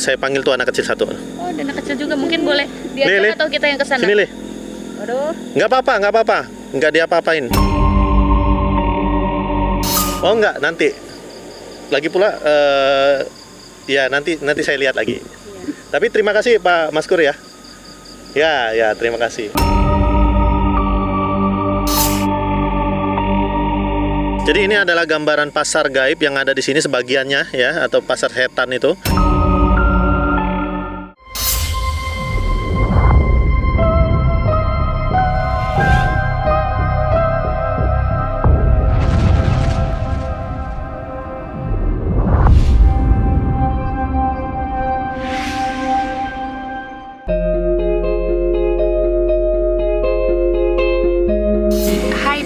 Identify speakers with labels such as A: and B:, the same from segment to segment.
A: Saya panggil tuh anak kecil satu.
B: Oh, ada anak kecil juga, mungkin boleh diajak
A: Le.
B: atau kita yang kesana?
A: Sini, Le.
B: Waduh.
A: Nggak apa-apa. Nggak diapa-apain. Oh, nggak, nanti. Lagi pula, ya nanti saya lihat lagi.
B: Iya.
A: Tapi terima kasih Pak Maskur ya. Ya, terima kasih. Jadi ini adalah gambaran pasar gaib yang ada di sini sebagiannya ya, atau pasar setan itu.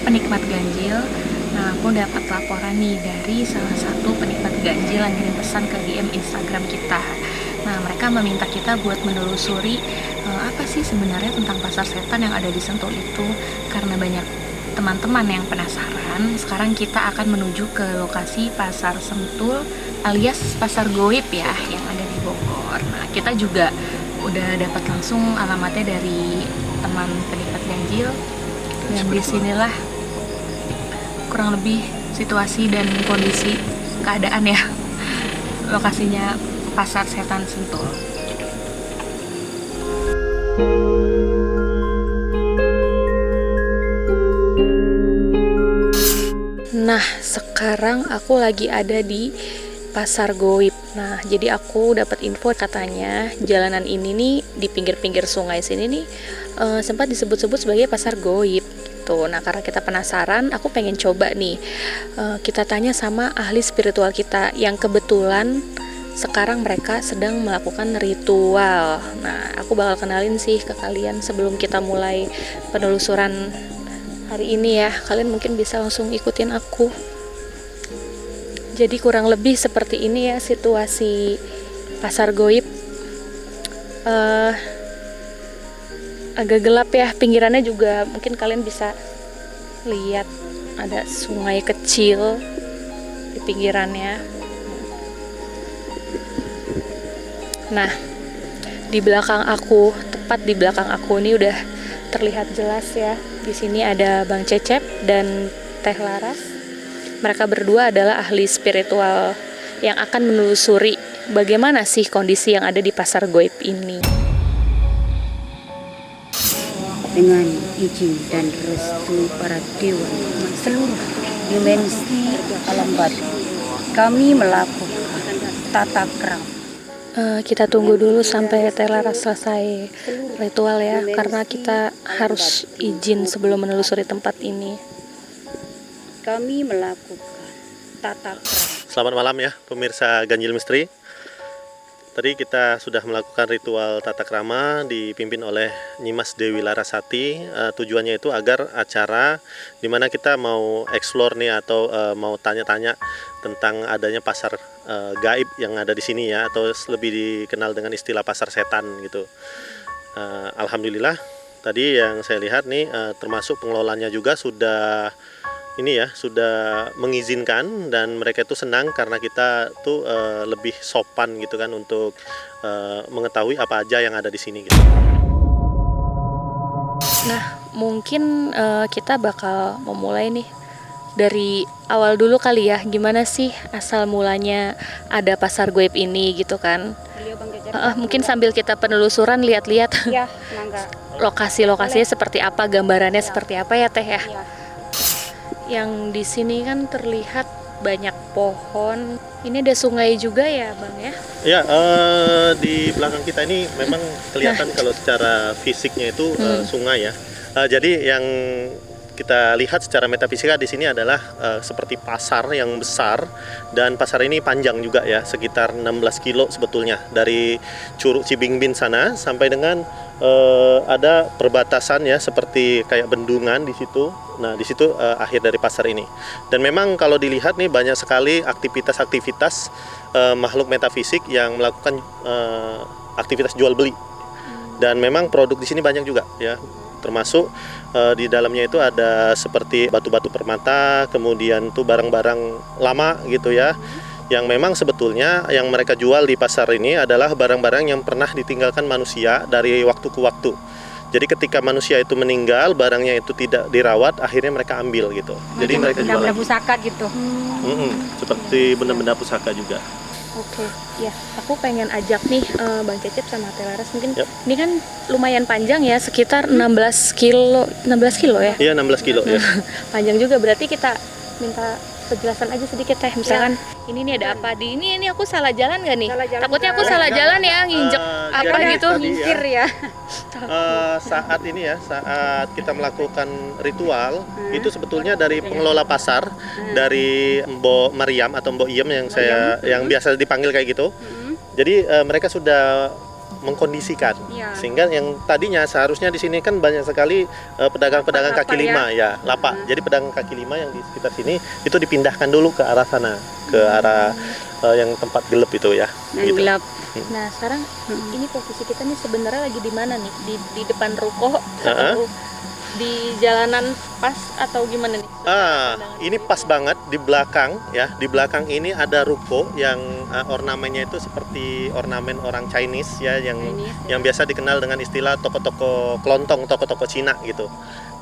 B: Penikmat ganjil. Nah, aku dapat laporan nih dari salah satu penikmat ganjil yang ngirim pesan ke DM Instagram kita. Nah, mereka meminta kita buat menelusuri apa sih sebenarnya tentang pasar setan yang ada di Sentul itu. Karena banyak teman-teman yang penasaran, sekarang kita akan menuju ke lokasi pasar Sentul alias pasar goib ya, yang ada di Bogor. Nah, kita juga udah dapat langsung alamatnya dari teman penikmat ganjil. Dan disinilah kurang lebih situasi dan kondisi keadaan ya, lokasinya pasar setan Sentul. Nah, sekarang aku lagi ada di pasar goib. Nah, jadi aku dapat info katanya jalanan ini nih di pinggir-pinggir sungai sini nih sempat disebut-sebut sebagai pasar goib. Nah, karena kita penasaran, aku pengen coba nih. Kita tanya sama ahli spiritual kita yang kebetulan sekarang mereka sedang melakukan ritual. Nah, aku bakal kenalin sih ke kalian sebelum kita mulai penelusuran hari ini ya. Kalian mungkin bisa langsung ikutin aku. Jadi kurang lebih seperti ini ya situasi pasar goib. Agak gelap ya, pinggirannya juga mungkin kalian bisa lihat ada sungai kecil di pinggirannya. Nah, di belakang aku, tepat di belakang aku ini udah terlihat jelas ya. Di sini ada Bang Cecep dan Teh Laras. Mereka berdua adalah ahli spiritual yang akan menelusuri bagaimana sih kondisi yang ada di pasar goib ini.
C: Dengan izin dan restu para dewa seluruh dimensi alam bawah, kami melakukan tata krama.
B: Kita tunggu dulu sampai Teh Laras selesai ritual ya, karena kita harus izin sebelum menelusuri tempat ini.
C: Kami melakukan tata krama.
A: Selamat malam ya pemirsa Ganjil Misteri. Tadi kita sudah melakukan ritual tata krama dipimpin oleh Nyimas Dewi Larasati. Tujuannya itu agar acara di mana kita mau explore nih atau mau tanya-tanya tentang adanya pasar gaib yang ada di sini ya, atau lebih dikenal dengan istilah pasar setan gitu. Alhamdulillah tadi yang saya lihat nih termasuk pengelolanya juga sudah sudah mengizinkan, dan mereka itu senang karena kita tuh lebih sopan gitu kan untuk mengetahui apa aja yang ada di sini gitu.
B: Nah, mungkin kita bakal memulai nih dari awal dulu kali ya. Gimana sih asal mulanya ada pasar goib ini gitu kan? Mungkin sambil kita penelusuran lihat-lihat
C: Ya, mangga.
B: lokasi-lokasinya seperti apa, gambarannya seperti apa ya Teh ya.
C: Ya.
B: Yang di sini kan terlihat banyak pohon. Ini ada sungai juga ya Bang ya?
A: Ya, di belakang kita ini memang kelihatan kalau secara fisiknya itu sungai ya. Jadi yang kita lihat secara metafisika di sini adalah seperti pasar yang besar, dan pasar ini panjang juga ya, sekitar 16 kilo sebetulnya dari Curug Cibingbin sana sampai dengan ada perbatasan ya, seperti kayak bendungan di situ. Nah, di situ akhir dari pasar ini. Dan memang kalau dilihat nih banyak sekali aktivitas-aktivitas makhluk metafisik yang melakukan aktivitas jual beli. Dan memang produk di sini banyak juga ya. Termasuk di dalamnya itu ada seperti batu-batu permata, kemudian tuh barang-barang lama gitu ya. yang memang sebetulnya yang mereka jual di pasar ini adalah barang-barang yang pernah ditinggalkan manusia dari waktu ke waktu. Jadi ketika manusia itu meninggal, barangnya itu tidak dirawat, akhirnya mereka ambil gitu. Jadi mereka jual
C: benda-benda
A: lagi.
C: pusaka gitu.
A: Seperti benda-benda pusaka juga.
B: Oke, ya aku pengen ajak nih Bang Cecep sama Teh Laras mungkin
A: Yap.
B: ini kan lumayan panjang ya, sekitar 16 kilo ya.
A: Iya, 16 kilo ya.
B: Panjang juga, berarti kita minta penjelasan aja sedikit Teh. Misalkan ini nih ada apa di ini aku salah jalan nggak nih?
C: Salah jalan
B: Takutnya aku
C: nggak?
B: salah jalan ya, nginjek apa
A: jadi
B: gitu.
A: tadi
C: Mikir ya.
A: saat ini ya, saat kita melakukan ritual, itu sebetulnya dari pengelola pasar, dari Mbok Mariam atau Mbok Iem yang biasa dipanggil kayak gitu. Jadi mereka sudah mengkondisikan,
C: Iya.
A: sehingga yang tadinya seharusnya di sini kan banyak sekali pedagang-pedagang
C: Lapak-lapak
A: kaki lima ya, lapak. Jadi pedagang kaki lima yang di sekitar sini itu dipindahkan dulu ke arah sana, ke arah yang tempat gelap itu ya.
C: Yang
A: gitu.
C: gelap.
B: Nah sekarang ini posisi kita nih sebenarnya lagi di mana nih? Di depan ruko atau di jalanan pas atau gimana nih?
A: Ini pas banget di belakang ya. Di belakang ini ada ruko yang ornamennya itu seperti ornamen orang Chinese ya, yang biasa dikenal dengan istilah toko-toko kelontong, toko-toko Cina gitu.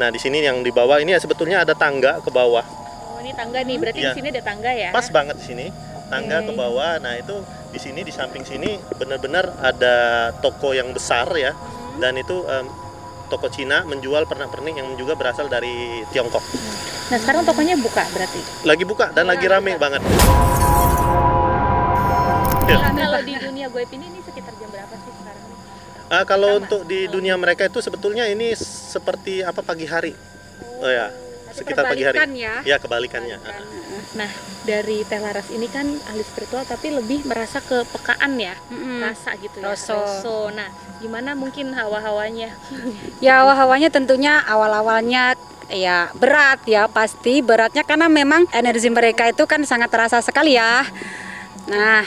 A: Nah, di sini yang di bawah ini ya sebetulnya ada tangga ke bawah.
B: Oh ini tangga nih, berarti
A: Iya.
B: di sini ada tangga ya?
A: Pas banget di sini. Tangga ke bawah. Nah, itu di sini di samping sini benar-benar ada toko yang besar ya. Dan itu toko Cina menjual pernak-pernik yang juga berasal dari Tiongkok.
B: Nah sekarang tokonya buka berarti?
A: Lagi buka dan lagi rame banget.
B: Nah, kalau di dunia goib ini sekitar jam berapa sih sekarang nih?
A: Kalau untuk di dunia mereka itu sebetulnya ini seperti apa pagi hari. Oh ya, sekitar pagi hari. Ya, kebalikannya.
B: Nah dari Teh Laras ini kan ahli spiritual tapi lebih merasa kepekaan ya, rasa gitu ya.
C: Roso.
B: Nah gimana mungkin hawa-hawanya?
C: Ya hawa-hawanya tentunya awal-awalnya ya berat ya, pasti beratnya karena memang energi mereka itu kan sangat terasa sekali ya. Nah,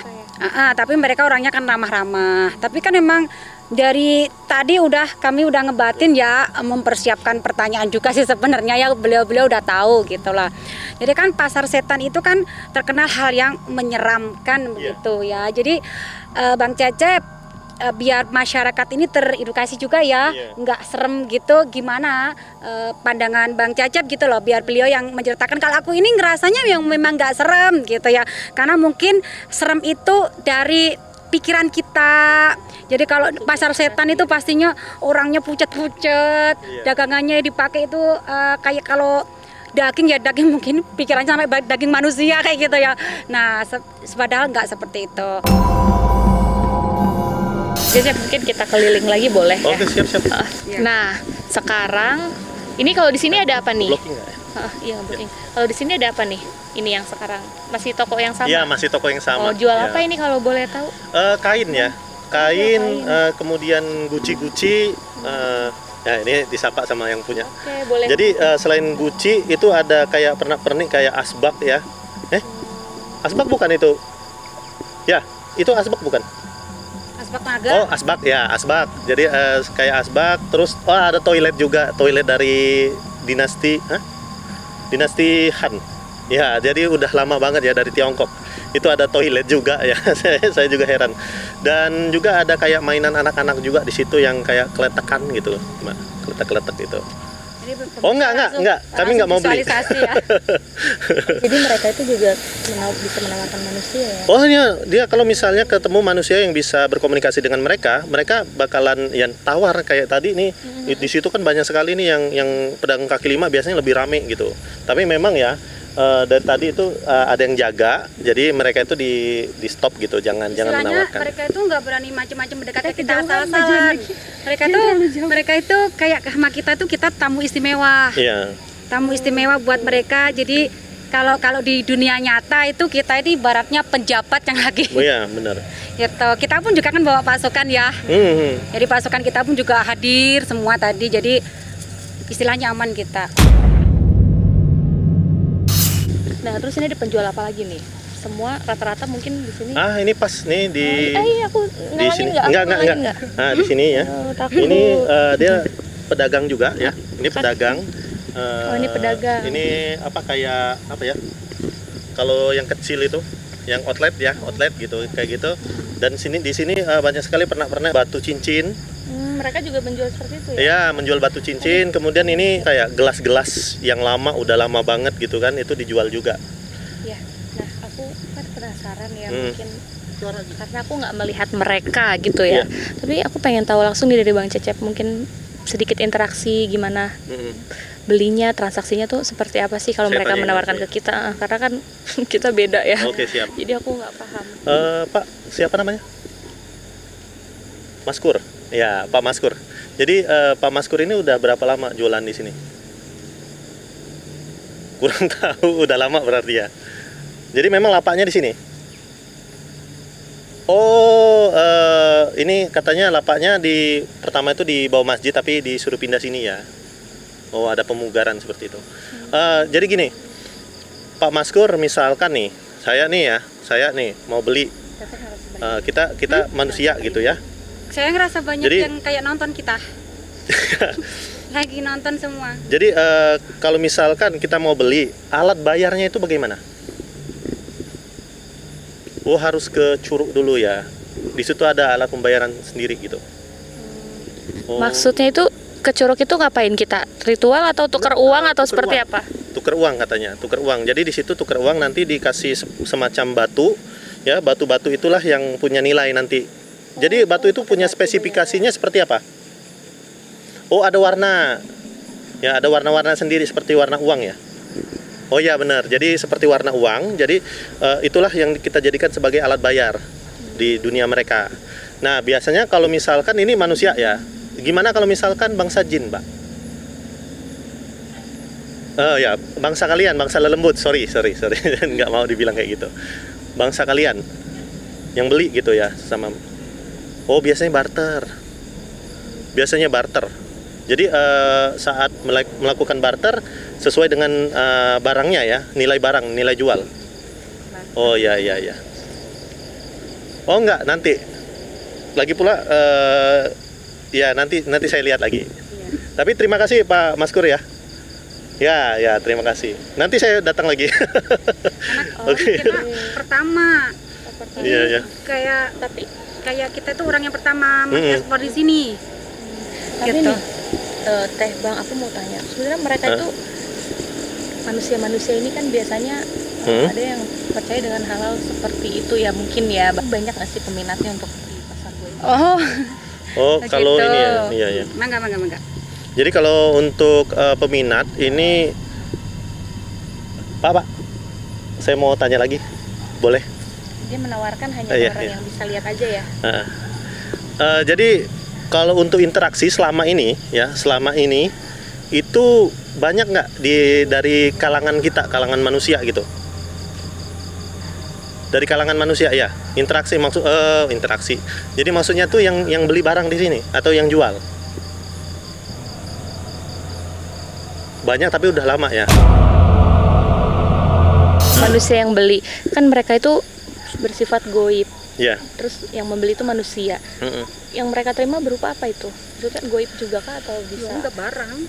C: tapi mereka orangnya kan ramah-ramah. Tapi kan memang dari tadi kami udah ngebatin ya, mempersiapkan pertanyaan juga sih sebenarnya ya, beliau-beliau udah tahu gitu lah. Jadi kan pasar setan itu kan terkenal hal yang menyeramkan begitu ya. Jadi Bang Cecep biar masyarakat ini teredukasi juga ya, nggak serem gitu, gimana pandangan Bang Cecep gitu loh, biar beliau yang menceritakan. Kalau aku ini ngerasanya yang memang nggak serem gitu ya, karena mungkin serem itu dari pikiran kita. Jadi kalau pasar setan itu pastinya orangnya pucet-pucet, dagangannya dipakai itu kayak kalau daging ya daging, mungkin pikirannya sampai daging manusia kayak gitu ya. Nah, padahal nggak seperti itu.
B: Jadi mungkin kita keliling lagi boleh ya?
A: Oke, siap-siap.
B: Nah sekarang ini kalau di sini ada apa nih?
A: Blocking nggak ya?
B: Iya blocking. Kalau di sini ada apa nih? Ini yang sekarang masih toko yang sama?
A: Iya, masih toko yang sama.
B: Oh jual
A: Ya.
B: apa ini kalau boleh tahu?
A: Kain ya. Kain, kemudian guci-guci. Ya, ini disapa sama yang punya.
B: Oke boleh.
A: Jadi selain guci itu ada kayak pernak-pernik kayak asbak ya. Asbak bukan itu? Ya, itu asbak bukan?
C: Asbak naga.
A: Oh, asbak ya, asbak. Jadi kayak asbak, terus ada toilet juga, toilet dari dinasti Han. Ya, jadi udah lama banget ya dari Tiongkok. Itu ada toilet juga ya. Saya juga heran. Dan juga ada kayak mainan anak-anak juga di situ yang kayak keletakan gitu loh. Keletak-keletak gitu. Oh enggak. Kami nggak mau beli.
C: Visualisasi ya.
B: Jadi mereka itu juga bisa menawarkan manusia ya?
A: Oh dia kalau misalnya ketemu manusia yang bisa berkomunikasi dengan mereka bakalan yang tawar kayak tadi nih. Di situ kan banyak sekali nih yang pedagang kaki lima biasanya lebih rame gitu. Tapi memang ya dari tadi itu ada yang jaga, jadi mereka itu di stop gitu, jangan menawarkan.
C: Mereka itu nggak berani macam-macam mendekat ke kita asal-asalan. Mereka itu kayak sama kita tuh, kita tamu istimewa.
A: Iya.
C: Tamu istimewa buat mereka. Jadi kalau di dunia nyata itu kita ini ibaratnya penjabat yang lagi.
A: Oh iya, benar.
C: Gitu. Kita pun juga kan bawa pasukan ya. Jadi pasukan kita pun juga hadir semua tadi. Jadi istilahnya aman kita.
B: Nah terus ini ada penjual apa lagi nih? Semua rata-rata mungkin di sini.
A: Ini pas nih di
B: aku
A: di sini. Enggak. Nah, di sini ya.
B: Takut.
A: Ini dia pedagang juga ya. Ini pedagang.
B: Oh, ini pedagang.
A: Ini kayak apa ya? Kalau yang kecil itu yang outlet ya, outlet gitu kayak gitu. Dan di sini banyak sekali pernah batu cincin.
B: Mereka juga menjual seperti itu ya?
A: Iya, menjual batu cincin. Kemudian ini kayak gelas-gelas yang lama, udah lama banget gitu kan, itu dijual juga.
B: Ya, nah aku kan penasaran ya, mungkin karena aku nggak melihat mereka gitu ya. Tapi aku pengen tahu langsung nih dari Bang Cecep, mungkin sedikit interaksi gimana belinya, transaksinya tuh seperti apa sih kalau
A: Saya
B: mereka
A: tanya
B: menawarkan
A: langsung
B: ke kita, karena kan kita beda ya.
A: Oke, siap.
B: Jadi aku nggak paham.
A: Pak, siapa namanya? Maskur. Ya, Pak Maskur. Jadi Pak Maskur ini udah berapa lama jualan di sini? Kurang tahu, udah lama berarti ya. Jadi memang lapaknya di sini. Oh, ini katanya lapaknya pertama itu di bawah masjid tapi disuruh pindah sini ya. Oh, ada pemugaran seperti itu. Jadi gini, Pak Maskur, misalkan nih, saya nih mau beli. Kita manusia gitu ya.
C: Saya ngerasa banyak
A: Jadi-
C: yang kayak nonton kita. Lagi nonton semua.
A: Jadi kalau misalkan kita mau beli, alat bayarnya itu bagaimana? Oh, harus ke curug dulu ya. Di situ ada alat pembayaran sendiri gitu. Oh,
B: Maksudnya itu ke curug itu ngapain kita? Ritual atau tukar uang atau
A: tukar
B: seperti
A: uang.
B: apa?
A: Tuker uang katanya, tuker uang. Jadi di situ tuker uang nanti dikasih semacam batu, ya batu-batu itulah yang punya nilai nanti. Jadi batu itu punya spesifikasinya seperti apa? Oh, ada warna, ya ada warna-warna sendiri seperti warna uang ya. Oh ya benar. Jadi seperti warna uang. Jadi itulah yang kita jadikan sebagai alat bayar di dunia mereka. Nah biasanya kalau misalkan ini manusia ya, gimana kalau misalkan bangsa jin, Mbak? Ya, bangsa kalian, bangsa lelembut, sorry, nggak mau dibilang kayak gitu. Bangsa kalian yang beli gitu ya sama. Oh, biasanya barter. Jadi saat melakukan barter sesuai dengan barangnya ya, nilai barang, nilai jual. Oh ya. Oh enggak, nanti. Lagi pula ya nanti saya lihat lagi. Tapi terima kasih Pak Maskur ya. Ya, terima kasih. Nanti saya datang lagi. Oke.
C: Kita pertama.
A: Iya.
C: Kayak kita tuh orang yang pertama ekspor di sini.
B: Tapi
C: Gitu.
B: nih, Teh Bang, aku mau tanya. Sebenarnya mereka itu manusia-manusia ini kan biasanya ada yang percaya dengan hal-hal seperti itu ya, mungkin ya. Banyak nggak sih peminatnya untuk di pasar gue?
C: Oh,
A: Kalau
C: gitu.
A: ini ya.
C: Mangga.
A: Jadi kalau untuk peminat ini, Pak, saya mau tanya lagi, boleh?
B: Dia menawarkan hanya
A: Iya.
B: orang yang bisa lihat aja ya.
A: Jadi kalau untuk interaksi selama ini itu banyak nggak dari kalangan kita, kalangan manusia gitu? Dari kalangan manusia ya, interaksi. Jadi maksudnya tuh yang beli barang di sini atau yang jual? Banyak tapi udah lama ya.
B: Manusia yang beli, kan mereka itu bersifat goib.
A: Ya.
B: Terus yang membeli itu manusia. Yang mereka terima berupa apa itu? Maksudnya goib juga kah atau bisa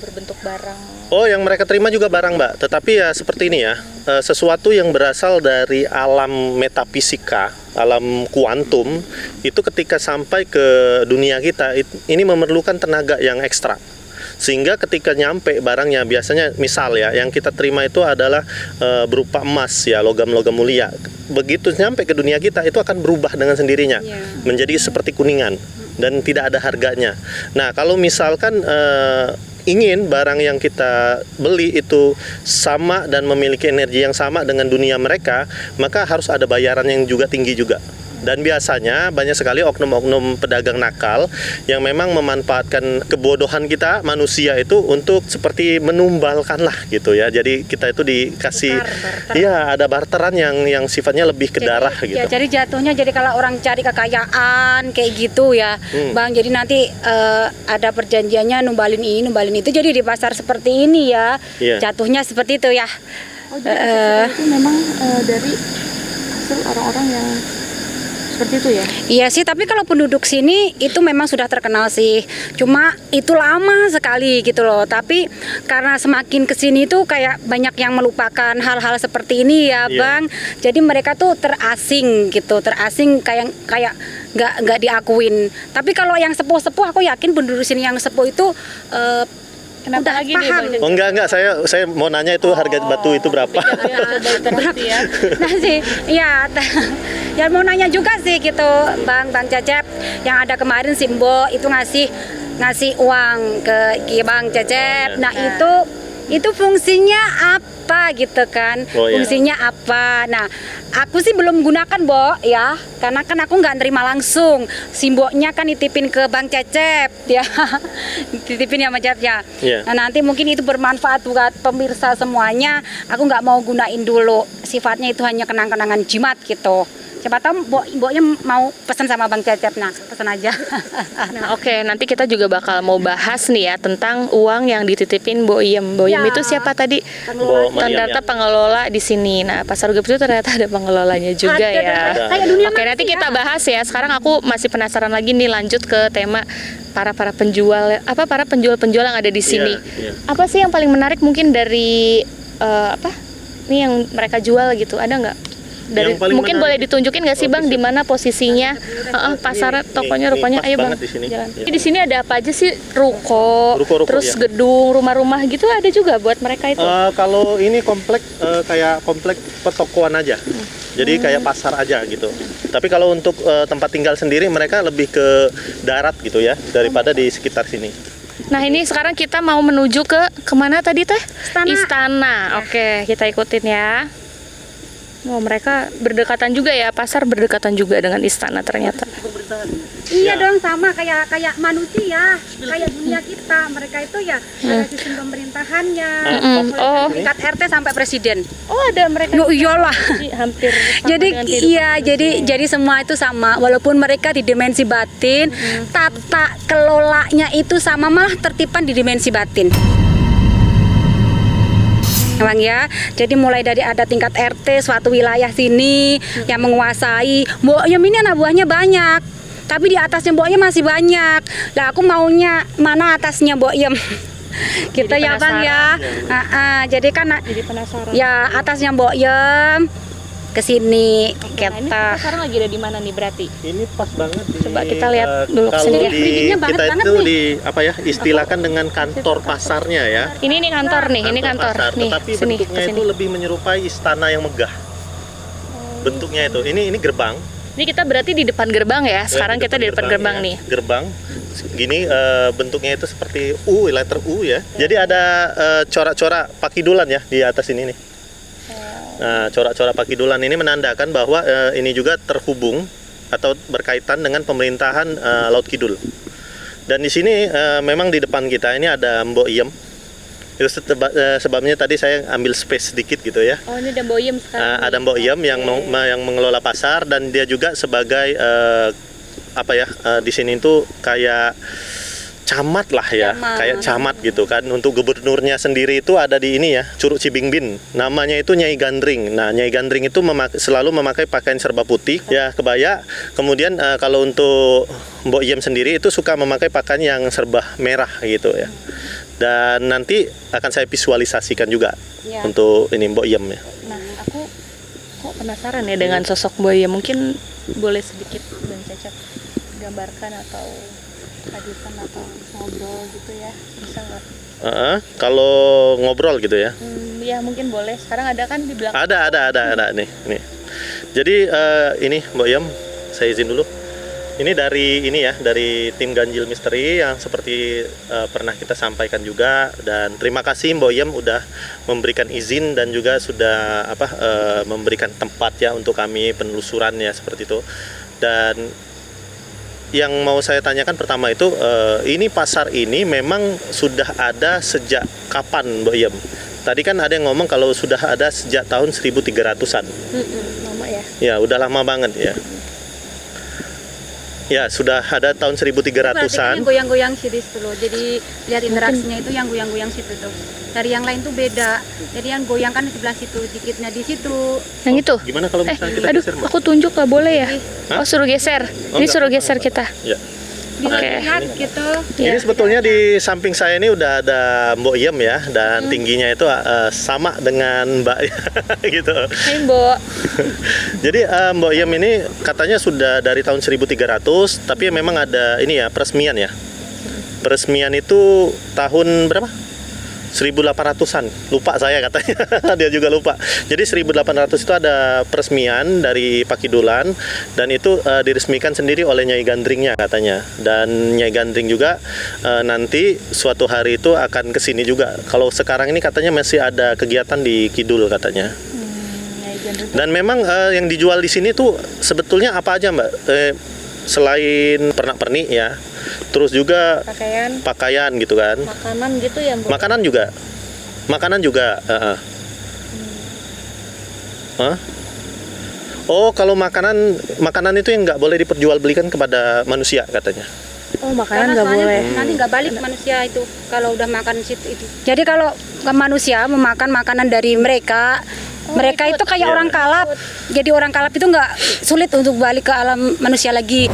B: berbentuk barang?
A: Oh, yang mereka terima juga barang, Mbak. Tetapi ya seperti ini ya, sesuatu yang berasal dari alam metafisika, alam kuantum, itu ketika sampai ke dunia kita, ini memerlukan tenaga yang ekstra. Sehingga ketika nyampe barangnya, biasanya misal ya, yang kita terima itu adalah berupa emas ya, logam-logam mulia. Begitu nyampe ke dunia kita, itu akan berubah dengan sendirinya, menjadi seperti kuningan dan tidak ada harganya. Nah, kalau misalkan ingin barang yang kita beli itu sama dan memiliki energi yang sama dengan dunia mereka, maka harus ada bayaran yang juga tinggi juga. Dan biasanya banyak sekali oknum-oknum pedagang nakal yang memang memanfaatkan kebodohan kita manusia itu untuk seperti menumbalkan lah gitu ya. Jadi kita itu dikasih, iya ada barteran yang sifatnya lebih ke darah gitu.
C: Ya, jadi jatuhnya jadi kalau orang cari kekayaan kayak gitu ya, Bang. Jadi nanti ada perjanjiannya numbalin ini, numbalin itu. Jadi di pasar seperti ini ya, jatuhnya seperti itu ya.
B: Oh, jadi itu memang dari hasil orang-orang yang seperti itu ya?
C: Iya sih, tapi kalau penduduk sini itu memang sudah terkenal sih. Cuma itu lama sekali gitu loh. Tapi karena semakin kesini tuh kayak banyak yang melupakan hal-hal seperti ini ya,
A: Iya.
C: Bang. Jadi mereka tuh terasing gitu, terasing kayak nggak diakuin. Tapi kalau yang sepuh-sepuh, aku yakin penduduk sini yang sepuh itu
B: Kenapa
C: udah
B: lagi nih,
C: paham.
B: Bang?
A: Oh enggak, saya mau nanya itu harga batu itu berapa?
B: Berarti ya.
C: Nah sih, ya, ya mau nanya juga sih gitu, Bang Cecep, yang ada kemarin Simbo itu ngasih uang ke Bang Cecep.
A: Oh, iya.
C: Nah itu fungsinya apa gitu kan?
A: Oh, iya.
C: Fungsinya apa? Nah, aku sih belum gunakan, Bo, ya, karena kan aku nggak nerima langsung. Simbonya kan nitipin ke Bang Cecep, ya, dititipin ya Bang Cecep ya.
A: Iya.
C: Nah, nanti mungkin itu bermanfaat buat pemirsa semuanya. Aku nggak mau gunain dulu. Sifatnya itu hanya kenang-kenangan jimat gitu. Siapa tahu Mboknya mau pesan sama Bang Cecep. Nah, pesan aja.
B: Nah, oke, nanti kita juga bakal mau bahas nih ya tentang uang yang dititipin Mbok Iem. Mbok Iem
C: Ya.
B: itu siapa tadi?
A: Mbok Mariam,
B: Ternyata
A: ya.
B: pengelola di sini. Nah, Pasar Gep itu ternyata ada pengelolanya juga
C: Ada,
B: ya.
C: kayak dunia
B: Oke, nanti kita bahas ya. Sekarang aku masih penasaran lagi nih, lanjut ke tema para penjual, para penjual yang ada di sini.
A: Iya.
B: Apa sih yang paling menarik mungkin dari Nih yang mereka jual gitu? Ada nggak? Dari
A: Yang paling
B: mungkin
A: menarik-
B: boleh ditunjukin nggak sih Bang di mana posisinya? Pasar tokonya
A: Ini
B: rupanya.
A: pas
B: Ayo Bang.
A: banget di sini.
B: Jalan.
A: Iya.
B: Di sini ada apa aja sih? Ruko,
A: Ruko-ruko,
B: terus
A: ya.
B: gedung, rumah-rumah gitu ada juga buat mereka itu.
A: Kalau ini komplek kayak komplek pertokoan aja, jadi kayak pasar aja gitu. Tapi kalau untuk tempat tinggal sendiri mereka lebih ke darat gitu ya daripada di sekitar sini.
B: Nah ini sekarang kita mau menuju ke kemana tadi teh?
C: Istana.
B: Oke, kita ikutin ya. Oh, mereka berdekatan juga ya, pasar berdekatan juga dengan istana ternyata.
C: Iya
A: Ya.
C: dong, sama kayak manusia, kayak dunia kita. Mereka itu ya ada sistem pemerintahannya,
B: Oh.
C: tingkat RT sampai presiden.
B: Oh ada mereka.
C: Yo iyalah.
B: Hampir sama
C: Jadi
B: dengan kehidupan
C: iya, jadi semua itu sama. Walaupun mereka di dimensi batin, tata kelolanya itu sama, malah tertipan di dimensi batin. Bang ya, jadi mulai dari ada tingkat RT suatu wilayah sini yang menguasai. Mbok Iem ini anak buahnya banyak, tapi di atasnya Mbok Iem masih banyak. Lah aku maunya mana atasnya Mbok Iem? Gitu
B: Jadi
C: ya Bang ya. Jadi kan
B: Jadi penasaran.
C: ya atasnya Mbok Iem ke sini
B: Nah, ini kita
C: kita.
B: sekarang lagi ada di mana nih berarti?
A: Ini pas banget.
B: Coba kita lihat dulu
A: Kalau
B: sendiri.
C: Bridging-nya banget
A: kita
C: banget
A: itu
C: nih.
A: di apa ya istilahkan dengan kantor pasarnya ya.
B: Ini nih kantor nih, ini kantor
A: pasar.
B: nih.
A: Tetapi
B: Sini,
A: bentuknya
B: kesini.
A: itu lebih menyerupai istana yang megah. Bentuknya itu. Ini gerbang.
B: Ini kita berarti di depan gerbang ya. Sekarang kita di depan gerbang
A: ya.
B: nih.
A: Gerbang. Gini bentuknya itu seperti U, letter U ya. Jadi ada corak-corak pakidulan ya di atas ini nih. Nah, corak-corak pakidulan ini menandakan bahwa ini juga terhubung atau berkaitan dengan pemerintahan Laut Kidul. Dan di sini memang di depan kita ini ada Mbok Iem. Itu sebabnya tadi saya ambil space sedikit gitu ya.
B: Oh ini ada Mbok Iem sekarang.
A: Ada Mbok Iem yang mengelola pasar dan dia juga sebagai di sini itu kayak camat lah ya, kayak camat gitu kan. Untuk gubernurnya sendiri itu ada di ini ya, Curug Cibingbin. Namanya itu Nyai Gandring. Nah, Nyai Gandring itu selalu memakai pakaian serba putih, ya kebaya. Kemudian kalau untuk Mbok Iem sendiri itu suka memakai pakaian yang serba merah gitu ya. Dan nanti akan saya visualisasikan juga
C: Ya.
A: untuk ini Mbok Iem ya.
B: Nah aku kok penasaran ya dengan sosok Mbok Iem. Mungkin boleh sedikit Bang Cecep gambarkan atau hadirkan atau ngobrol gitu ya, bisa nggak?
A: Kalau ngobrol gitu ya.
B: Ya mungkin boleh. Sekarang ada kan di belakang.
A: Ada nih. Jadi ini Mbok Iem, saya izin dulu. Ini dari tim Ganjil Misteri yang seperti pernah kita sampaikan juga, dan terima kasih Mbok Iem udah memberikan izin dan juga sudah memberikan tempat ya untuk kami penelusuran ya seperti itu. Dan yang mau saya tanyakan pertama itu ini pasar ini memang sudah ada sejak kapan Mbok Iem? Tadi kan ada yang ngomong kalau sudah ada sejak tahun 1300-an.
B: Lama ya.
A: Ya, udah lama banget ya. Ya, sudah ada tahun
C: Berarti kan
A: 1300-an.
C: yang goyang-goyang sih di situ loh. Jadi lihat interaksinya itu yang goyang-goyang situ tuh. Dari yang lain tuh beda. Jadi yang goyang kan di sebelah situ, dikitnya di situ.
B: Yang itu.
A: Gimana kalau misalnya kita
B: Aduh,
A: geser, Mbak?
B: aku tunjuk nggak boleh ya?
A: Hah?
B: Oh, suruh geser.
A: Oh,
B: Ini
A: enggak
B: suruh
A: apa-apa,
B: geser
A: enggak
B: kita.
A: Ya.
C: Bisa
B: Oke.
C: lihat gitu.
A: Ini
B: Iya.
A: sebetulnya di samping saya ini udah ada Mbok Iem ya, dan tingginya itu sama dengan Mbak gitu.
B: Hai, Mbok.
A: Jadi Mbok Iem ini katanya sudah dari tahun 1300, tapi memang ada ini ya, peresmian ya. Peresmian itu tahun berapa? 1800-an, lupa saya katanya. Dia juga lupa. Jadi 1800 itu ada peresmian dari Pakidulan, dan itu diresmikan sendiri oleh Nyai Gandringnya katanya. Dan Nyai Gandring juga nanti suatu hari itu akan kesini juga. Kalau sekarang ini katanya masih ada kegiatan di Kidul katanya. Dan memang yang dijual di sini tuh sebetulnya apa aja, Mbak? Selain pernak-pernik ya, terus juga pakaian gitu kan.
B: Makanan gitu ya, Mbok?
A: Makanan juga. Hah? Oh, kalau makanan itu yang nggak boleh diperjualbelikan kepada manusia katanya.
B: Oh,
C: Karena
B: makanan nggak
C: soalnya
B: boleh.
C: nanti nggak balik manusia itu kalau udah makan situ itu. Jadi kalau manusia memakan makanan dari mereka, mereka itu kayak
A: Iya.
C: orang kalap. Jadi orang kalap itu nggak sulit untuk balik ke alam manusia lagi.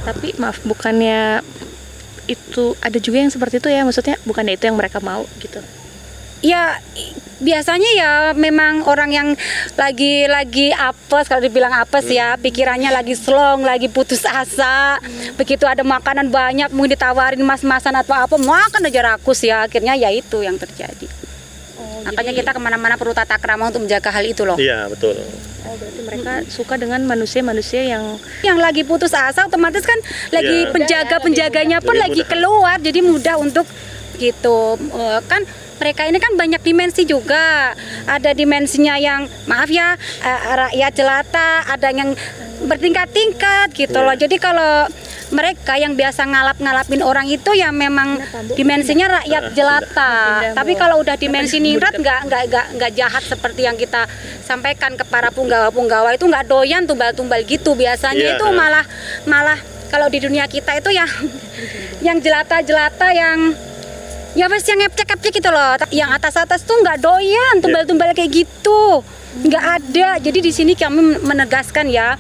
B: Tapi maaf, bukannya itu ada juga yang seperti itu ya? Maksudnya bukannya itu yang mereka mau gitu?
C: Ya biasanya ya memang orang yang lagi apes, kalau dibilang apes ya, pikirannya lagi slong, lagi putus asa. Begitu ada makanan banyak mungkin ditawarin mas-masan atau apa, makan aja rakus ya, akhirnya ya itu yang terjadi. Makanya kita kemana-mana perlu tata krama untuk menjaga hal itu loh.
A: Iya, betul.
B: Oh, berarti mereka suka dengan manusia-manusia yang
C: Lagi putus asa otomatis kan lagi
A: Iya.
C: penjaga-penjaganya pun
A: Lebih
C: lagi
A: mudah.
C: keluar, jadi mudah untuk gitu. Kan mereka ini kan banyak dimensi juga. Ada dimensinya yang maaf ya, rakyat jelata, ada yang bertingkat-tingkat gitu loh. Jadi kalau mereka yang biasa ngalap-ngalapin orang itu ya memang dimensinya rakyat jelata. Tapi kalau udah dimensi ningrat nggak jahat seperti yang kita sampaikan ke para punggawa-punggawa itu nggak doyan tumbal-tumbal gitu. Biasanya
A: Iya.
C: itu malah kalau di dunia kita itu ya yang jelata-jelata yang ya pasti yang ngepcek-ngepcek gitu loh. Yang atas-atas tuh nggak doyan tumbal-tumbal kayak gitu. Nggak ada. Jadi di sini kami menegaskan ya,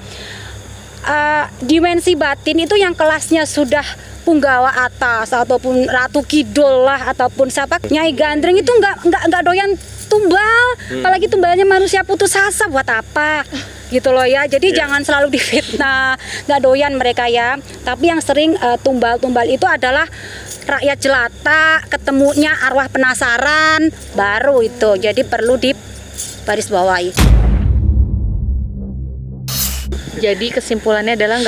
C: dimensi batin itu yang kelasnya sudah punggawa atas ataupun Ratu Kidul lah ataupun siapa Nyai Gandring itu nggak doyan tumbal, apalagi tumbalnya manusia putus asa buat apa gitu loh ya. Jadi jangan selalu difitnah, nggak doyan mereka ya. Tapi yang sering tumbal-tumbal itu adalah rakyat jelata, ketemunya arwah penasaran baru itu. Jadi perlu digarisbawahi.
B: jadi kesimpulannya adalah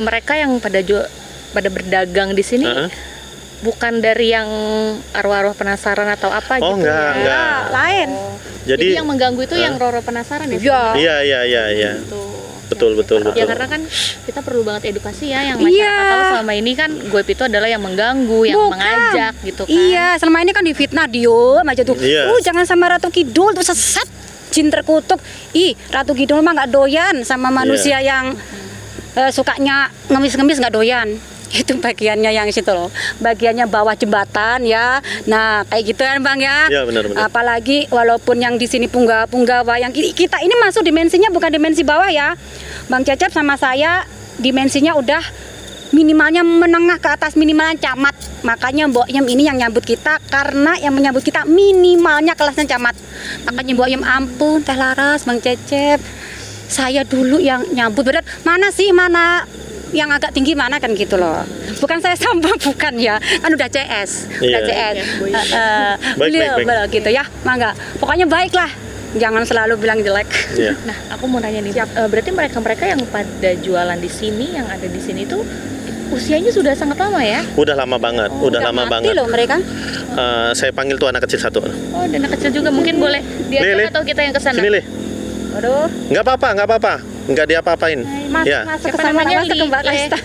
B: mereka yang pada berdagang di sini bukan dari yang arwah-arwah penasaran atau apa
A: Oh,
B: gitu
A: enggak,
B: ya.
A: enggak.
C: Lain.
B: Jadi yang mengganggu itu yang roro penasaran ya.
C: Iya.
A: Iya.
B: Tuh.
A: Betul.
B: Ya karena kan kita perlu banget edukasi ya, yang masyarakat tahu selama ini kan goib itu adalah yang mengganggu, yang
C: Bukan.
B: mengajak gitu kan.
C: Iya, selama ini kan difitnah diem aja tuh.
A: Iya.
C: Jangan sama Ratu Kidul tuh sesat, jin terkutuk. Ratu Kidul mah nggak doyan sama manusia yang sukanya ngemis-ngemis, nggak doyan. Itu bagiannya yang situ loh, bagiannya bawah jembatan ya. Nah kayak gitu kan Bang ya.
A: Iya, benar.
C: Apalagi walaupun yang di sini punggawa yang kita ini masuk dimensinya bukan dimensi bawah ya. Bang Cecep sama saya dimensinya udah minimalnya menengah ke atas, minimalnya camat. Makanya Mbok Iem ini yang nyambut kita, karena yang menyambut kita minimalnya kelasnya camat. Makanya Mbok Iem, ampun Teh Laras, Bang Cecep, saya dulu yang nyambut, bener mana yang agak tinggi mana kan gitu loh. Bukan saya sombong, bukan ya, kan udah CS, udah CS. Beliau gitu ya, mangga. Pokoknya baik lah, jangan selalu bilang jelek.
A: Iya.
B: Nah, aku mau nanya nih, berarti mereka yang pada jualan di sini, yang ada di sini tuh usianya sudah sangat lama ya?
A: Udah lama banget, udah lama
C: mati
A: banget.
C: loh mereka.
A: Saya panggil tuh anak kecil satu.
B: Oh, dan anak kecil juga mungkin boleh diajak atau kita yang kesana?
A: Sini, Le.
C: Waduh.
A: Nggak apa-apa. Nggak diapa-apain. Ya.
C: Masuk ke
B: Siapa
C: sana
B: namanya?
C: masuk ke Mbak Kalista.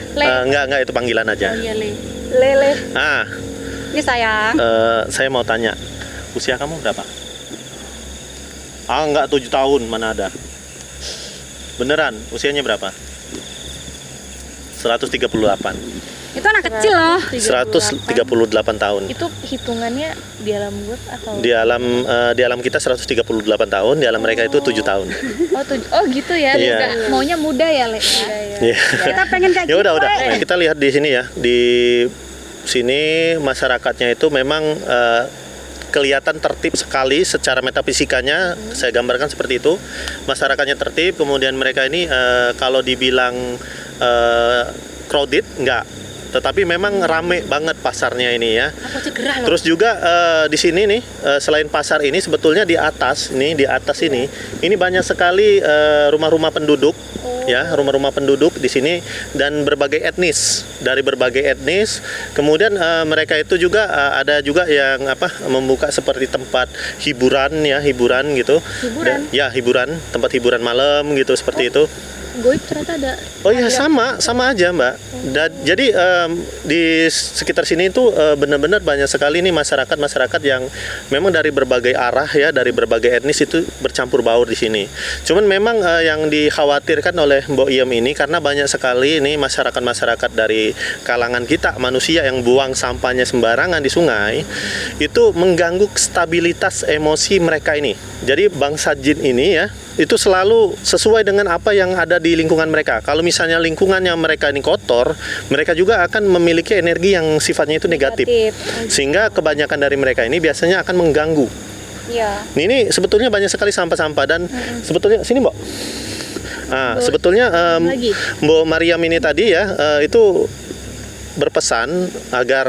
A: Nggak itu panggilan aja.
B: Oh iya, Le.
C: Lele.
A: Ah,
C: Ini sayang.
A: saya mau tanya, usia kamu berapa? Nggak 7 tahun, mana ada. Beneran, usianya berapa? 138.
C: Itu anak kecil loh.
A: 138 tahun.
B: Itu hitungannya di alam got atau?
A: Di alam kita 138 tahun, di alam mereka itu 7 tahun.
B: Oh gitu ya.
A: Iya.
B: Muda. Maunya muda ya, Le.
A: Iya.
C: Kita pengen kayak
A: Ya
C: gitu.
A: udah.
C: Le.
A: Nah, kita lihat di sini ya. Di sini masyarakatnya itu memang kelihatan tertib sekali secara metafisikanya. Saya gambarkan seperti itu. Masyarakatnya tertib, kemudian mereka ini kalau dibilang crowded enggak, tetapi memang rame banget pasarnya ini ya.
B: Aku cerah loh.
A: Terus juga di sini nih selain pasar ini sebetulnya di atas ini banyak sekali rumah-rumah penduduk ya, rumah-rumah penduduk di sini dan berbagai etnis, dari berbagai etnis. Kemudian mereka itu juga ada juga yang membuka seperti tempat hiburan gitu.
B: Hiburan?
A: Hiburan, tempat hiburan malam gitu seperti itu.
B: Goib ternyata ada.
A: Oh iya, sama aja Mbak. Jadi di sekitar sini itu benar-benar banyak sekali nih masyarakat yang memang dari berbagai arah ya, dari berbagai etnis itu bercampur baur di sini. Cuman memang yang dikhawatirkan oleh Mbok Iem ini karena banyak sekali ini masyarakat dari kalangan kita manusia yang buang sampahnya sembarangan di sungai, itu mengganggu stabilitas emosi mereka ini. Jadi bangsa jin ini ya, itu selalu sesuai dengan apa yang ada di lingkungan mereka. Kalau misalnya lingkungannya mereka ini kotor, mereka juga akan memiliki energi yang sifatnya itu negatif. Sehingga kebanyakan dari mereka ini biasanya akan mengganggu.
C: Iya.
A: Ini sebetulnya banyak sekali sampah-sampah dan sebetulnya sini Mbak. Nah, sebetulnya Mbak Mariam ini tadi ya itu berpesan agar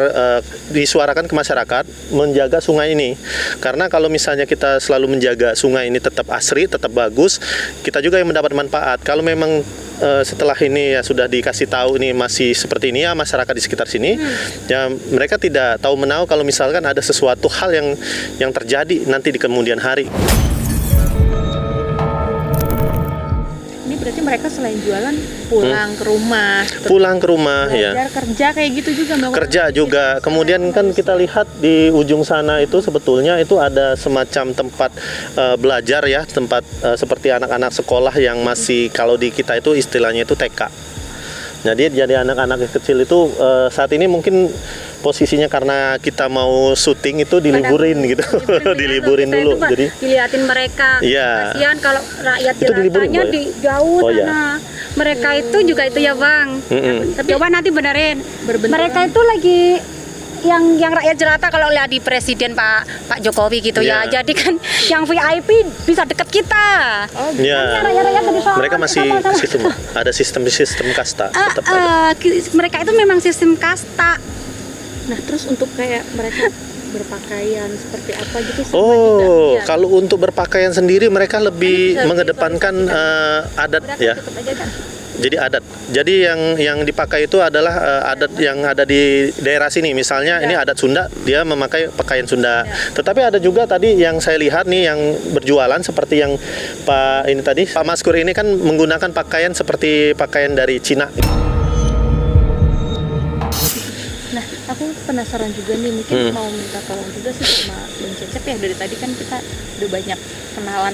A: disuarakan ke masyarakat menjaga sungai ini, karena kalau misalnya kita selalu menjaga sungai ini tetap asri, tetap bagus, kita juga yang mendapat manfaat. Kalau memang setelah ini ya sudah dikasih tahu ini masih seperti ini ya masyarakat di sekitar sini, ya mereka tidak tahu menahu kalau misalkan ada sesuatu hal yang terjadi nanti di kemudian hari.
B: Berarti mereka selain jualan pulang ke rumah,
A: ya.
B: Belajar, kerja kayak gitu juga melakukan
A: Kerja juga. Kemudian kan kita lihat di ujung sana itu sebetulnya itu ada semacam tempat belajar ya, tempat seperti anak-anak sekolah yang masih kalau di kita itu istilahnya itu TK. Jadi anak-anak kecil itu saat ini mungkin posisinya karena kita mau syuting itu diliburin gitu. Diliburin dulu. Jadi
C: dilihatin mereka.
A: Iya.
C: Kasihan kalau rakyat
A: Itu diliburin,
C: jelatanya
A: Boy?
C: di jauh
A: Oh, iya.
C: sana. Mereka itu juga itu ya, Bang. Tapi coba nanti benerin.
B: Berbenturan.
C: Mereka itu lagi yang rakyat jelata kalau lihat di presiden Pak Jokowi gitu ya.
A: Iya.
C: Jadi kan yang VIP bisa deket kita.
A: ya,
C: Rakyat-rakyat dari sana
A: mereka masih
C: sama-sama.
A: sistem ada sistem kasta tetap ada.
C: Mereka itu memang sistem kasta.
B: Nah, terus untuk kayak mereka berpakaian seperti apa gitu sama
A: Oh,
B: juga. Ya.
A: kalau untuk berpakaian sendiri mereka lebih mengedepankan adat ya. Jadi adat. Jadi yang dipakai itu adalah adat yang ada di daerah sini. Misalnya ini adat Sunda, dia memakai pakaian Sunda. Tetapi ada juga tadi yang saya lihat nih yang berjualan seperti yang Pak Maskur ini kan menggunakan pakaian seperti pakaian dari Cina.
B: Nah, aku penasaran juga nih, mungkin mau minta tolong juga sih sama Bang Cecep ya. Dari tadi kan kita udah banyak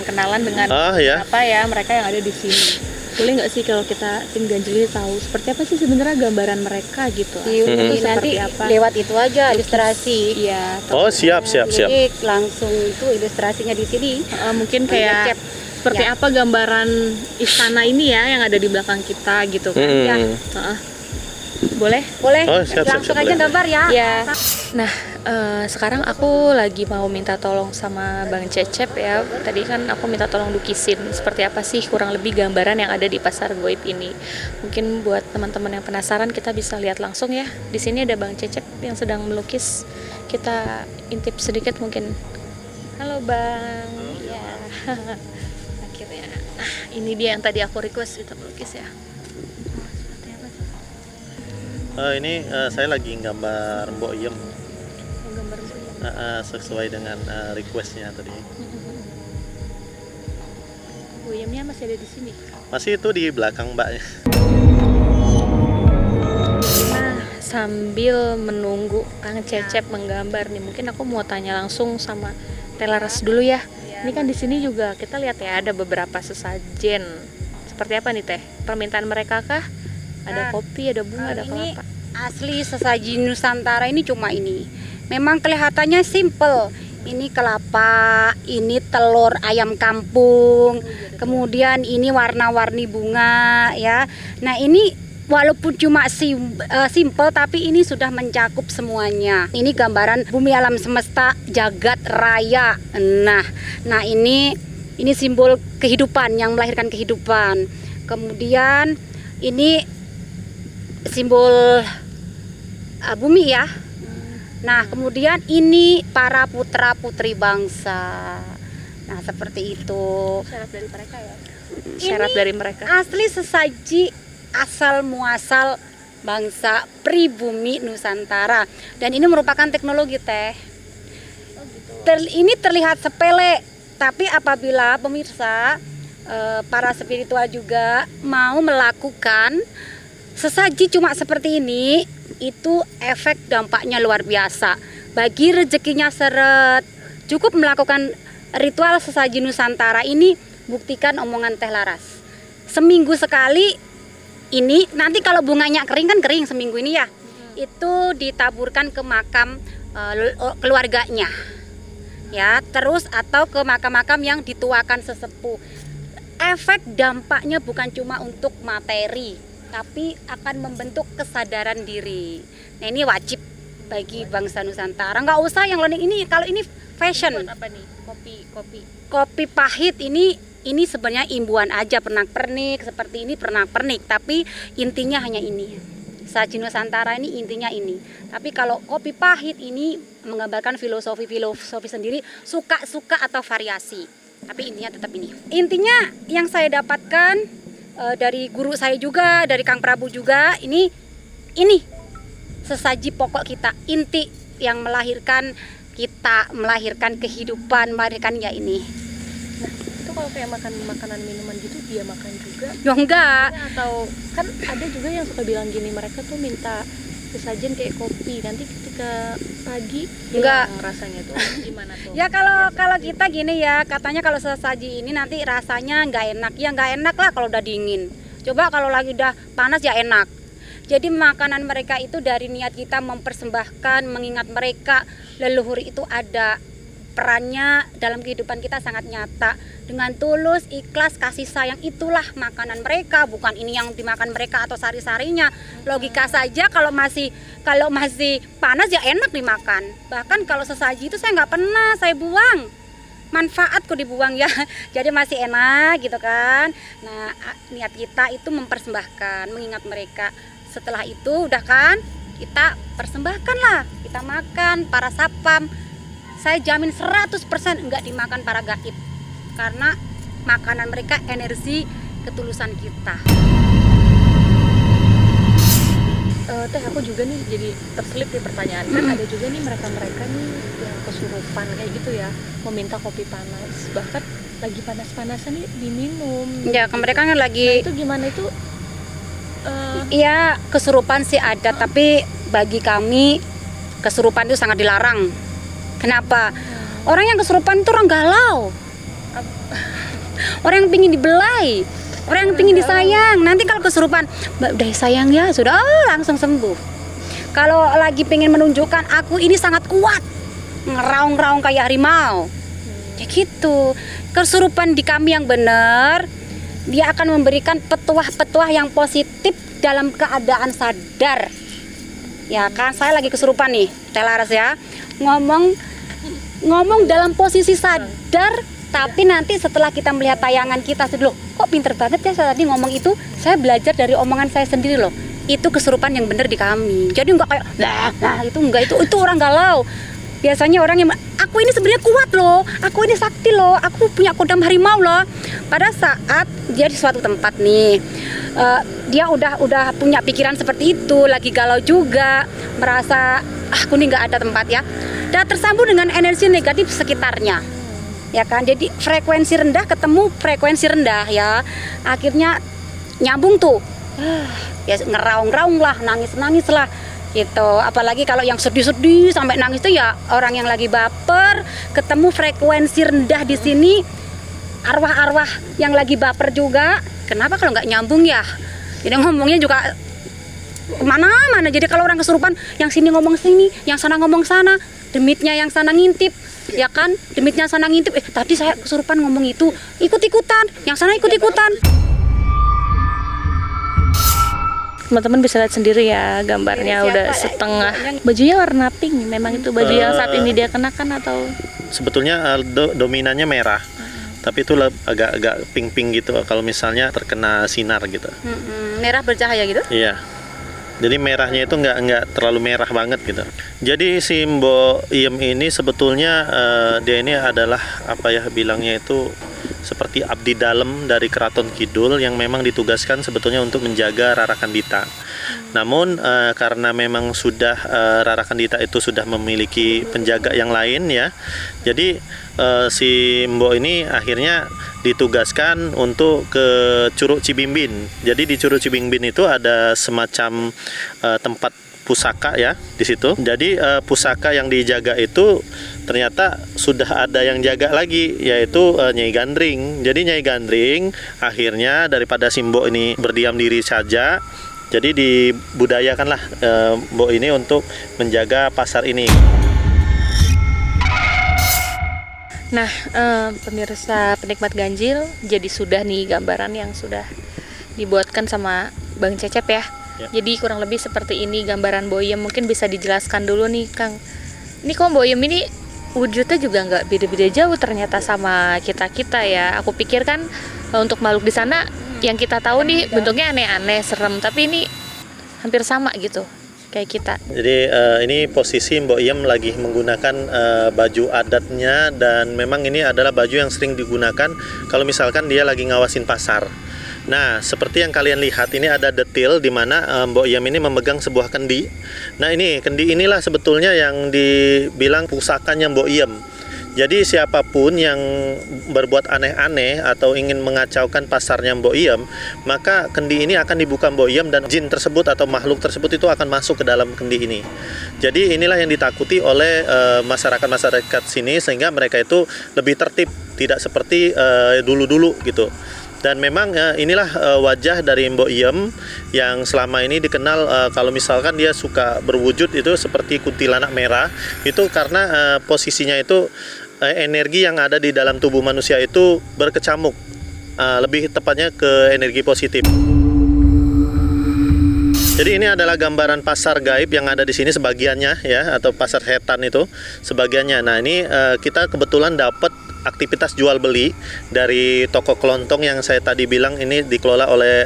B: kenalan dengan
A: Ya.
B: apa ya mereka yang ada di sini. Boleh nggak sih kalau kita tim Ganjil ini tahu seperti apa sih sebenarnya gambaran mereka gitu?
C: Nanti
B: Seperti apa?
C: lewat itu aja ilustrasi.
B: Iya.
A: Oh, siap.
C: Jadi langsung itu ilustrasinya di sini.
B: Mungkin kayak
C: Cep.
B: seperti apa gambaran istana ini ya yang ada di belakang kita gitu kan? Ya. Boleh?
C: Boleh.
A: Oh, siap,
C: langsung aja
A: boleh.
C: gambar ya.
B: Ya. Nah, sekarang aku lagi mau minta tolong sama Bang Cecep ya. Tadi kan aku minta tolong lukisin seperti apa sih kurang lebih gambaran yang ada di pasar goib ini. Mungkin buat teman-teman yang penasaran kita bisa lihat langsung ya. Di sini ada Bang Cecep yang sedang melukis. Kita intip sedikit mungkin. Halo Bang. Ya. Akhirnya. Nah, ini dia yang tadi aku request kita melukis ya.
A: Ini saya lagi gambar Mbok Iem.
B: Gambar
A: Sesuai dengan requestnya tadi.
B: Bu Yemnya masih ada di sini.
A: Masih itu di belakang Mbaknya.
B: Nah, sambil menunggu Kang Cecep menggambar nih, mungkin aku mau tanya langsung sama Telaras dulu ya. Ini kan di sini juga kita lihat ya ada beberapa sesajen seperti apa nih Teh? Permintaan mereka kah? Ada kopi, ada bunga, ada
C: ini
B: kelapa.
C: asli sesaji Nusantara ini cuma ini. Memang kelihatannya simple. Ini kelapa, ini telur ayam kampung, kemudian ini warna-warni bunga ya. Nah ini walaupun cuma simple tapi ini sudah mencakup semuanya. Ini gambaran bumi alam semesta jagat raya. Nah ini simbol kehidupan yang melahirkan kehidupan. Kemudian ini simbol bumi ya. Nah kemudian ini para putra putri bangsa. Nah seperti itu.
B: Syarat dari mereka ya. Syarat dari mereka.
C: Asli sesaji asal muasal bangsa pribumi Nusantara. Dan ini merupakan teknologi Teh. Ini terlihat sepele, tapi apabila pemirsa para spiritual juga mau melakukan sesaji cuma seperti ini, itu efek dampaknya luar biasa. Bagi rezekinya seret, cukup melakukan ritual sesaji Nusantara ini, buktikan omongan Teh Laras. Seminggu sekali ini, nanti kalau bunganya kering kan kering seminggu ini ya, itu ditaburkan ke makam keluarganya. Ya, terus atau ke makam-makam yang dituakan sesepuh. Efek dampaknya bukan cuma untuk materi, tapi akan membentuk kesadaran diri. Nah ini wajib bagi bangsa Nusantara. Nggak usah yang lain ini. Kalau ini fashion.
B: Buat apa nih?
C: Kopi pahit ini sebenarnya imbuhan aja, pernak-pernik seperti ini pernak-pernik. Tapi intinya hanya ini. Sesaji Nusantara ini intinya ini. Tapi kalau kopi pahit ini menggambarkan filosofi sendiri, suka atau variasi. Tapi intinya tetap ini. Intinya yang saya dapatkan dari guru saya juga, dari Kang Prabu juga, ini sesaji pokok kita, inti yang melahirkan kita, melahirkan kehidupan, melahirkan ya ini.
B: Nah, itu kalau kayak makan makanan minuman gitu dia makan juga?
C: Ya enggak.
B: Atau kan ada juga yang suka bilang gini, mereka tuh minta sesajen kayak kopi, nanti ketika pagi
C: enggak
B: rasanya tuh gimana tuh?
C: Ya kalau kita gini ya, katanya kalau sesaji ini nanti rasanya nggak enak. Ya nggak enak lah kalau udah dingin. Coba kalau lagi udah panas ya enak. Jadi makanan mereka itu dari niat kita mempersembahkan, mengingat mereka leluhur itu ada perannya dalam kehidupan kita sangat nyata. Dengan tulus, ikhlas, kasih sayang, itulah makanan mereka, bukan ini yang dimakan mereka atau sari-sarinya. Logika saja kalau masih panas ya enak dimakan. Bahkan kalau sesaji itu saya nggak pernah saya buang. Manfaat kok dibuang ya. Jadi masih enak gitu kan. Nah, niat kita itu mempersembahkan, mengingat mereka. Setelah itu udah kan kita persembahkan lah, kita makan para sapam. Saya jamin 100% enggak dimakan para gaib. Karena makanan mereka energi ketulusan kita.
B: Teh aku juga nih jadi terselip di pertanyaan. Kan ada juga nih mereka nih yang kesurupan kayak gitu ya, meminta kopi panas. Bahkan lagi panas-panasan nih diminum.
C: Ya, mereka kan lagi.
B: Nah, itu gimana itu?
C: Iya, kesurupan sih ada, tapi bagi kami kesurupan itu sangat dilarang. Kenapa? Orang yang kesurupan itu orang galau. Orang yang pingin dibelai, orang yang pingin disayang. Nanti kalau kesurupan, udah sayang ya, sudah langsung sembuh. Kalau lagi pingin menunjukkan aku ini sangat kuat, ngeraung-ngeraung kayak harimau, ya gitu. Kesurupan di kami yang benar, dia akan memberikan petuah-petuah yang positif dalam keadaan sadar. Ya kan, saya lagi kesurupan nih, Teh Laras ya, ngomong dalam posisi sadar. Tapi nanti setelah kita melihat tayangan kita, loh kok pinter banget ya saya tadi ngomong itu. Saya belajar dari omongan saya sendiri loh. Itu kesurupan yang benar di kami. Jadi enggak kayak itu enggak, itu orang galau. Biasanya orang yang aku ini sebenarnya kuat loh, aku ini sakti loh, aku punya kodam harimau loh. Pada saat dia di suatu tempat nih, dia udah punya pikiran seperti itu, lagi galau juga, merasa aku ini nggak ada tempat ya, dan tersambung dengan energi negatif sekitarnya. Ya kan, jadi frekuensi rendah ketemu frekuensi rendah ya, akhirnya nyambung tuh, ya ngeraung-raung lah, nangis-nangis lah gitu. Apalagi kalau yang sedih-sedih sampai nangis tuh ya orang yang lagi baper, ketemu frekuensi rendah di sini, arwah-arwah yang lagi baper juga kenapa kalau nggak nyambung ya? Jadi ngomongnya juga mana-mana. Jadi kalau orang kesurupan, yang sini ngomong sini, yang sana ngomong sana, demitnya yang sana ngintip, ya kan? Demitnya sana ngintip. Tadi saya kesurupan ngomong itu, ikut-ikutan, yang sana ikut-ikutan.
B: Teman-teman bisa lihat sendiri ya, gambarnya udah setengah. Bajunya warna pink, memang itu baju yang saat ini dia kenakan atau?
A: Sebetulnya dominannya merah. Tapi itu agak pink-pink gitu kalau misalnya terkena sinar gitu.
C: Merah bercahaya gitu?
A: Iya. Jadi merahnya itu nggak terlalu merah banget gitu. Jadi si Mbok Iem ini sebetulnya dia ini adalah apa ya bilangnya itu seperti abdi dalam dari Keraton Kidul yang memang ditugaskan sebetulnya untuk menjaga Rara Kandita. Namun karena memang sudah Rara Kandita itu sudah memiliki penjaga yang lain ya. Jadi si Mbok ini akhirnya ditugaskan untuk ke Curug Cibimbin. Jadi di Curug Cibimbin itu ada semacam tempat pusaka ya di situ. Jadi pusaka yang dijaga itu ternyata sudah ada yang jaga lagi, yaitu Nyai Gandring. Jadi Nyai Gandring akhirnya daripada si Mbok ini berdiam diri saja, jadi dibudayakanlah Mbok ini untuk menjaga pasar ini.
B: Nah, pemirsa penikmat ganjil, jadi sudah nih gambaran yang sudah dibuatkan sama Bang Cecep ya. Jadi kurang lebih seperti ini gambaran Mbok Iem. Mungkin bisa dijelaskan dulu nih Kang. Ini kok Mbok Iem ini wujudnya juga nggak beda-beda jauh ternyata sama kita-kita ya. Aku pikir kan untuk makhluk di sana yang kita tahu nih bentuknya aneh-aneh, serem. Tapi ini hampir sama gitu kayak kita.
A: Jadi ini posisi Mbok Iem lagi menggunakan baju adatnya, dan memang ini adalah baju yang sering digunakan kalau misalkan dia lagi ngawasin pasar. Nah, seperti yang kalian lihat ini ada detail di mana Mbok Iem ini memegang sebuah kendi. Nah, ini kendi inilah sebetulnya yang dibilang pusakanya Mbok Iem. Jadi siapapun yang berbuat aneh-aneh atau ingin mengacaukan pasarnya Mbok Iem, maka kendi ini akan dibuka Mbok Iem dan jin tersebut atau makhluk tersebut itu akan masuk ke dalam kendi ini. Jadi inilah yang ditakuti oleh masyarakat-masyarakat sini, sehingga mereka itu lebih tertib, tidak seperti dulu-dulu gitu. Dan memang inilah wajah dari Mbok Iem yang selama ini dikenal kalau misalkan dia suka berwujud itu seperti kuntilanak merah, itu karena posisinya itu energi yang ada di dalam tubuh manusia itu berkecamuk, lebih tepatnya ke energi positif. Jadi ini adalah gambaran pasar gaib yang ada di sini sebagiannya ya, atau pasar setan itu sebagiannya. Nah, ini kita kebetulan dapat aktivitas jual beli dari toko kelontong yang saya tadi bilang ini dikelola oleh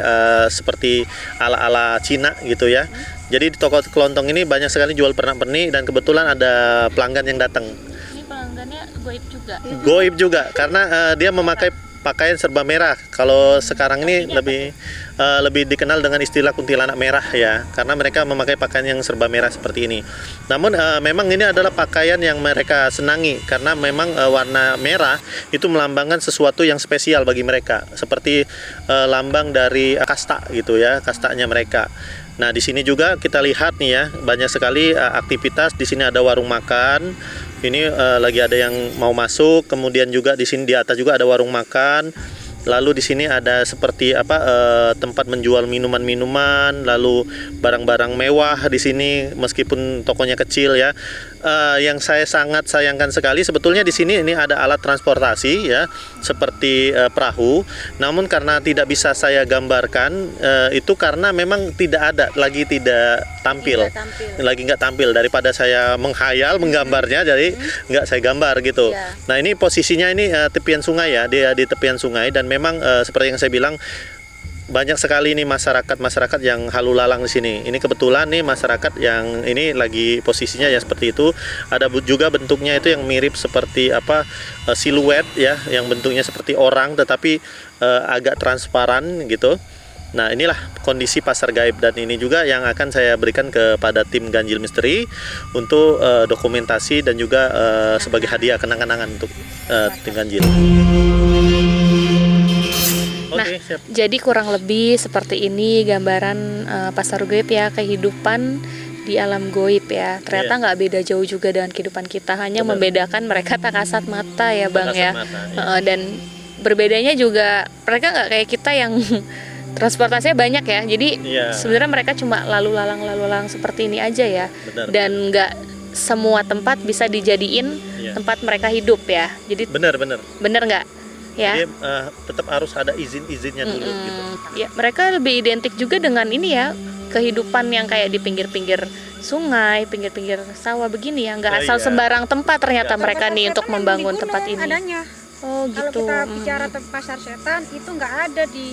A: seperti ala-ala Cina gitu ya. Jadi di toko kelontong ini banyak sekali jual pernak-pernik, dan kebetulan ada pelanggan yang datang.
B: Ini pelanggannya goib juga.
A: Goib juga karena dia memakai pakaian serba merah. Kalau sekarang ini lebih dikenal dengan istilah kuntilanak merah ya, karena mereka memakai pakaian yang serba merah seperti ini. Namun memang ini adalah pakaian yang mereka senangi, karena memang warna merah itu melambangkan sesuatu yang spesial bagi mereka, seperti lambang dari kasta gitu ya, kastanya mereka. Nah, di sini juga kita lihat nih ya, banyak sekali aktivitas. Di sini ada warung makan. Ini lagi ada yang mau masuk. Kemudian juga di sini di atas juga ada warung makan. Lalu di sini ada seperti tempat menjual minuman-minuman, lalu barang-barang mewah di sini meskipun tokonya kecil ya. Yang saya sangat sayangkan sekali sebetulnya di sini ini ada alat transportasi ya, seperti perahu. Namun karena tidak bisa saya gambarkan itu karena memang tidak ada, tidak tampil. Lagi nggak tampil, daripada saya menghayal menggambarnya, jadi nggak saya gambar gitu. Nah, ini posisinya ini tepian sungai ya, dia di tepian sungai, dan memang seperti yang saya bilang banyak sekali nih masyarakat yang halu lalang di sini. Ini kebetulan nih masyarakat yang ini lagi posisinya ya seperti itu. Ada juga bentuknya itu yang mirip seperti siluet ya, yang bentuknya seperti orang tetapi agak transparan gitu. Nah, inilah kondisi pasar gaib, dan ini juga yang akan saya berikan kepada tim Ganjil Misteri untuk dokumentasi dan juga sebagai hadiah kenang-kenangan untuk tim Ganjil.
B: Nah, jadi kurang lebih seperti ini gambaran pasar gaib ya, kehidupan di alam goib ya. Ternyata nggak beda jauh juga dengan kehidupan kita, hanya membedakan mereka tak kasat mata ya Bang ya. Dan berbedanya juga mereka nggak kayak kita yang transportasinya banyak ya. Jadi
A: Iya.
B: sebenarnya mereka cuma lalu lalang seperti ini aja ya.
A: Benar.
B: Dan nggak semua tempat bisa dijadiin
A: Iya.
B: tempat mereka hidup ya. Jadi
A: Benar.
B: bener nggak? Ya.
A: Jadi tetap harus ada izin-izinnya dulu gitu.
B: Ya, mereka lebih identik juga dengan ini ya, kehidupan yang kayak di pinggir-pinggir sungai, pinggir-pinggir sawah begini ya, nggak
A: Oh,
B: asal
A: iya.
B: sembarang tempat ternyata
A: Iya.
B: mereka nih untuk membangun
C: Di
B: tempat
C: gunung
B: ini.
C: adanya.
B: Oh
C: Kalau
B: gitu.
C: kita bicara tentang pasar setan itu nggak ada di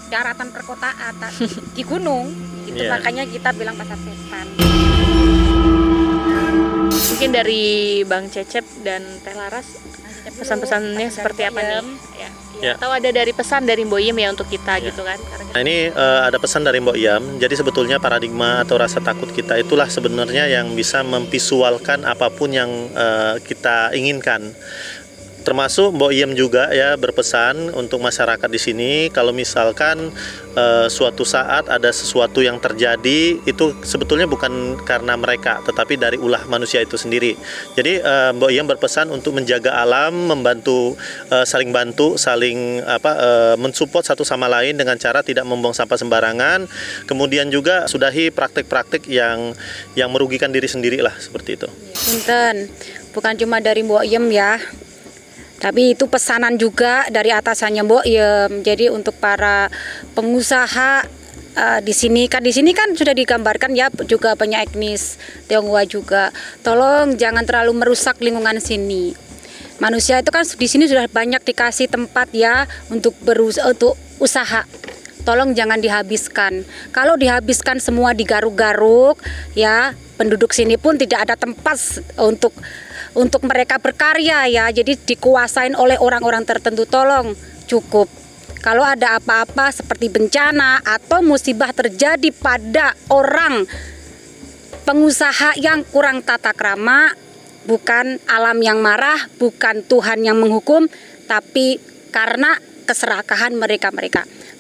C: daratan perkotaan, di gunung. Itu
A: Iya.
C: makanya kita bilang pasar setan.
B: Mungkin dari Bang Cecep dan Teh Laras pesan-pesannya seperti apa nih? Ya.
A: Ya.
B: Atau ada dari pesan dari Mbok Iem ya untuk kita
A: Ya.
B: gitu kan? Karena
A: Nah ini ada pesan dari Mbok Iam. Jadi sebetulnya paradigma atau rasa takut kita itulah sebenarnya yang bisa memvisualkan apapun yang kita inginkan. Termasuk Mbok Iem juga ya berpesan untuk masyarakat di sini kalau misalkan suatu saat ada sesuatu yang terjadi itu sebetulnya bukan karena mereka tetapi dari ulah manusia itu sendiri. Jadi Mbok Iem berpesan untuk menjaga alam, membantu saling mensupport satu sama lain dengan cara tidak membuang sampah sembarangan. Kemudian juga sudahi praktik-praktik yang merugikan diri sendiri lah seperti itu.
C: Punten, bukan cuma dari Mbok Iem ya. Tapi itu pesanan juga dari atasannya Mbok Iem. Jadi untuk para pengusaha di sini kan sudah digambarkan ya juga banyak etnis Tionghoa juga. Tolong jangan terlalu merusak lingkungan sini. Manusia itu kan di sini sudah banyak dikasih tempat ya untuk usaha. Tolong jangan dihabiskan. Kalau dihabiskan semua digaruk-garuk ya, penduduk sini pun tidak ada tempat untuk mereka berkarya ya. Jadi dikuasain oleh orang-orang tertentu. Tolong cukup. Kalau ada apa-apa seperti bencana atau musibah terjadi pada orang pengusaha yang kurang tata krama, bukan alam yang marah, bukan Tuhan yang menghukum, tapi karena keserakahan mereka.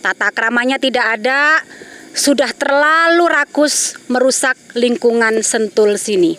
C: Tata kramanya tidak ada, sudah terlalu rakus merusak lingkungan Sentul sini.